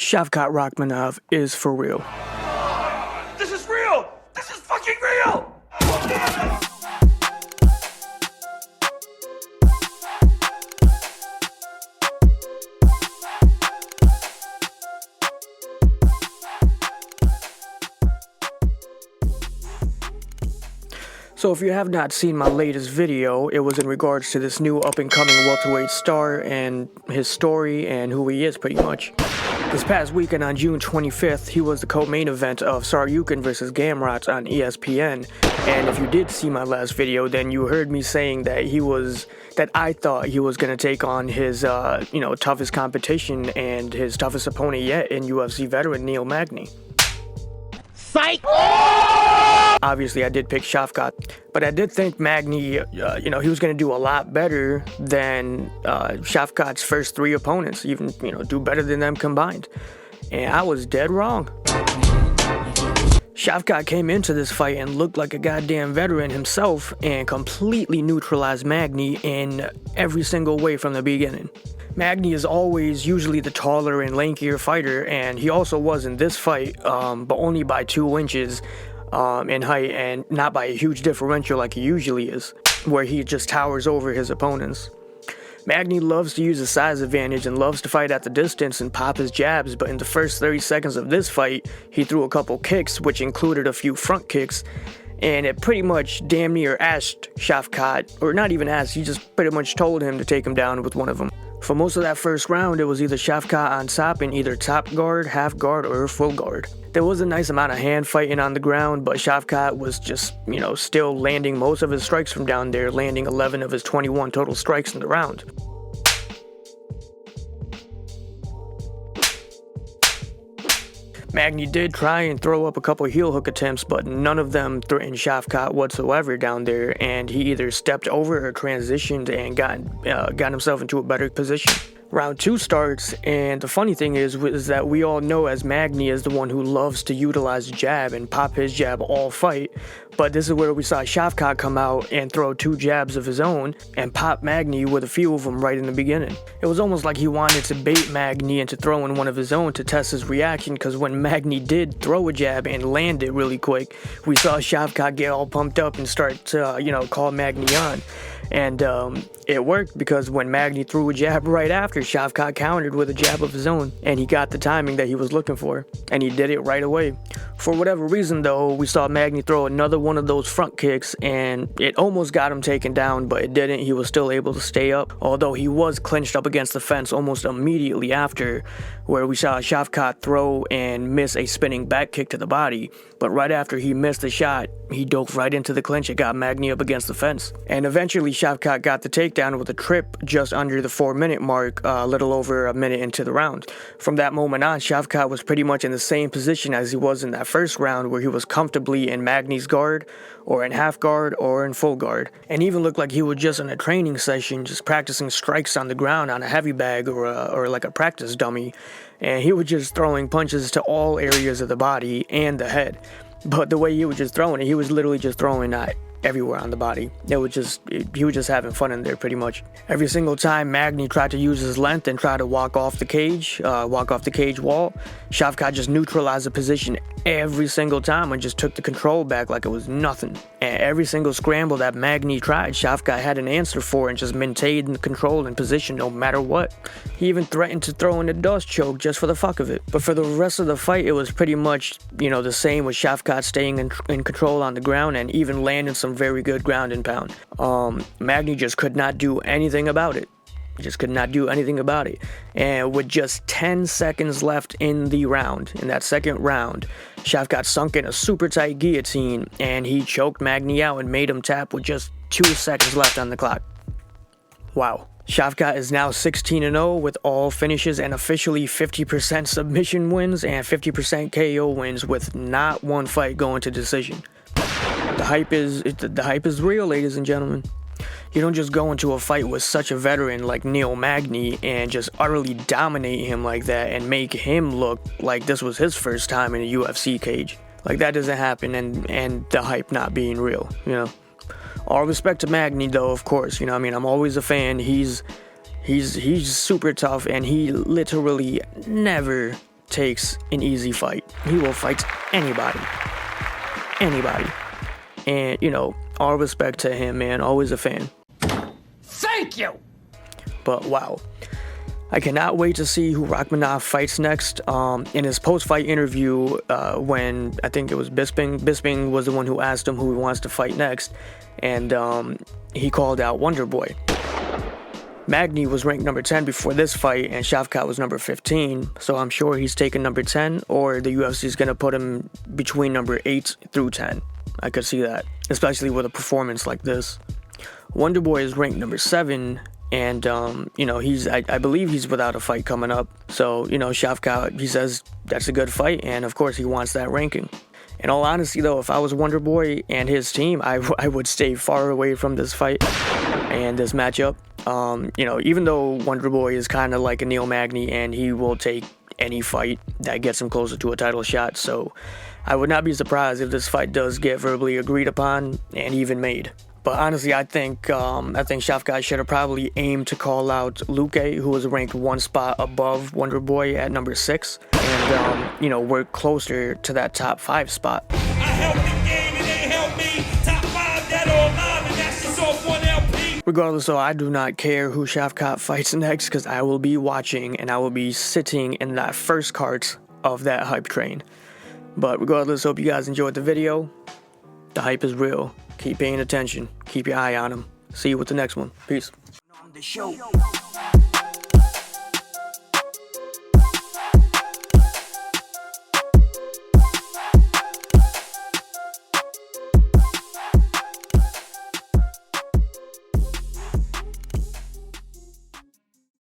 Shavkat Rakhmunov is for real. This is real! This is fucking real! So if you have not seen my latest video, it was in regards to this new up-and-coming welterweight star and his story and who he is, pretty much. This past weekend on June 25th, he was the co-main event of Syufy vs. Gamrot on ESPN. And if you did see my last video, then you heard me saying that I thought he was going to take on his, toughest competition and his toughest opponent yet in UFC veteran Neil Magny. Psych! Obviously, I did pick Shavkat, but I did think Magny, he was going to do a lot better than Shavkat's first three opponents, even, do better than them combined. And I was dead wrong. Shavkat came into this fight and looked like a goddamn veteran himself and completely neutralized Magny in every single way from the beginning. Magny is always usually the taller and lankier fighter, and he also was in this fight, but only by 2 inches in height and not by a huge differential like he usually is, where he just towers over his opponents. Magny loves to use his size advantage and loves to fight at the distance and pop his jabs, but in the first 30 seconds of this fight, he threw a couple kicks, which included a few front kicks, and it pretty much damn near asked Shavkat, or not even asked, he just pretty much told him to take him down with one of them. For most of that first round, it was either Shavkat on top in either top guard, half guard, or full guard. There was a nice amount of hand fighting on the ground, but Shavkat was just, still landing most of his strikes from down there, landing 11 of his 21 total strikes in the round. Magny did try and throw up a couple heel hook attempts, but none of them threatened Shavkat whatsoever down there, and he either stepped over or transitioned and got himself into a better position. Round 2 starts, and the funny thing is that we all know as Magny is the one who loves to utilize jab and pop his jab all fight, but this is where we saw Shavkat come out and throw 2 jabs of his own and pop Magny with a few of them right in the beginning. It was almost like he wanted to bait Magny into throwing one of his own to test his reaction, because when Magny did throw a jab and land it really quick, we saw Shavkat get all pumped up and start to, call Magny on. And it worked, because when Magny threw a jab right after, Shavkat countered with a jab of his own, and he got the timing that he was looking for, and he did it right away. For whatever reason, though, we saw Magny throw another one of those front kicks, and it almost got him taken down, but it didn't. He was still able to stay up, although he was clinched up against the fence almost immediately after, where we saw Shavkat throw and miss a spinning back kick to the body. But right after he missed the shot, he dove right into the clinch and got Magny up against the fence. And eventually, Shavkat got the takedown with a trip just under the 4-minute mark, a little over a minute into the round. From that moment on, Shavkat was pretty much in the same position as he was in that first round, where he was comfortably in Magny's guard, or in half guard, or in full guard. And even looked like he was just in a training session, just practicing strikes on the ground on a heavy bag or like a practice dummy. And he was just throwing punches to all areas of the body and the head. But the way he was just throwing it, he was literally just throwing at everywhere on the body. He was just having fun in there, pretty much. Every single time Magny tried to use his length and try to walk off the cage wall, Shavkat just neutralized the position every single time and just took the control back like it was nothing. And every single scramble that Magny tried, Shavkat had an answer for and just maintained the control and position no matter what. He even threatened to throw in a dust choke just for the fuck of it. But for the rest of the fight, it was pretty much, the same, with Shavkat staying in control on the ground and even landing some very good ground and pound. Magny just could not do anything about it. And with just 10 seconds left in that second round, Shavkat sunk in a super tight guillotine, and he choked Magny out and made him tap with just 2 seconds left on the clock. Wow. Shavkat is now 16-0 with all finishes and officially 50% submission wins and 50% KO wins, with not one fight going to decision. The hype is real, ladies and gentlemen. You don't just go into a fight with such a veteran like Neil Magny and just utterly dominate him like that and make him look like this was his first time in a UFC cage. Like, that doesn't happen, and the hype not being real, All respect to Magny, though, of course. I'm always a fan. He's super tough, and he literally never takes an easy fight. He will fight anybody. Anybody. And, you know, all respect to him, man. Always a fan. Thank you! But wow. I cannot wait to see who Rakhmunov fights next. In his post-fight interview, when I think it was Bisping was the one who asked him who he wants to fight next, and he called out Wonder Boy. Magny was ranked number 10 before this fight, and Shavkat was number 15, so I'm sure he's taking number 10, or the UFC is going to put him between number 8 through 10. I could see that, especially with a performance like this. Wonder Boy is ranked number 7, and, you know, I believe he's without a fight coming up. So, you know, Shavkat, he says that's a good fight, and of course he wants that ranking. In all honesty, though, if I was Wonder Boy and his team, I would stay far away from this fight and this matchup. You know, even though Wonder Boy is kind of like a Neil Magny, and he will take any fight that gets him closer to a title shot, so I would not be surprised if this fight does get verbally agreed upon and even made. But honestly, I think Shavkat should have probably aimed to call out Luke, who was ranked one spot above Wonder Boy at number 6, and you know, work closer to that top 5 spot. I helped the game and they helped me. Top 5 dead or alive, and that's just off 1 LP. Regardless, though, I do not care who Shavkat fights next, because I will be watching and I will be sitting in that first cart of that hype train. But regardless, hope you guys enjoyed the video. The hype is real. Keep paying attention. Keep your eye on him. See you with the next one. Peace. On the show.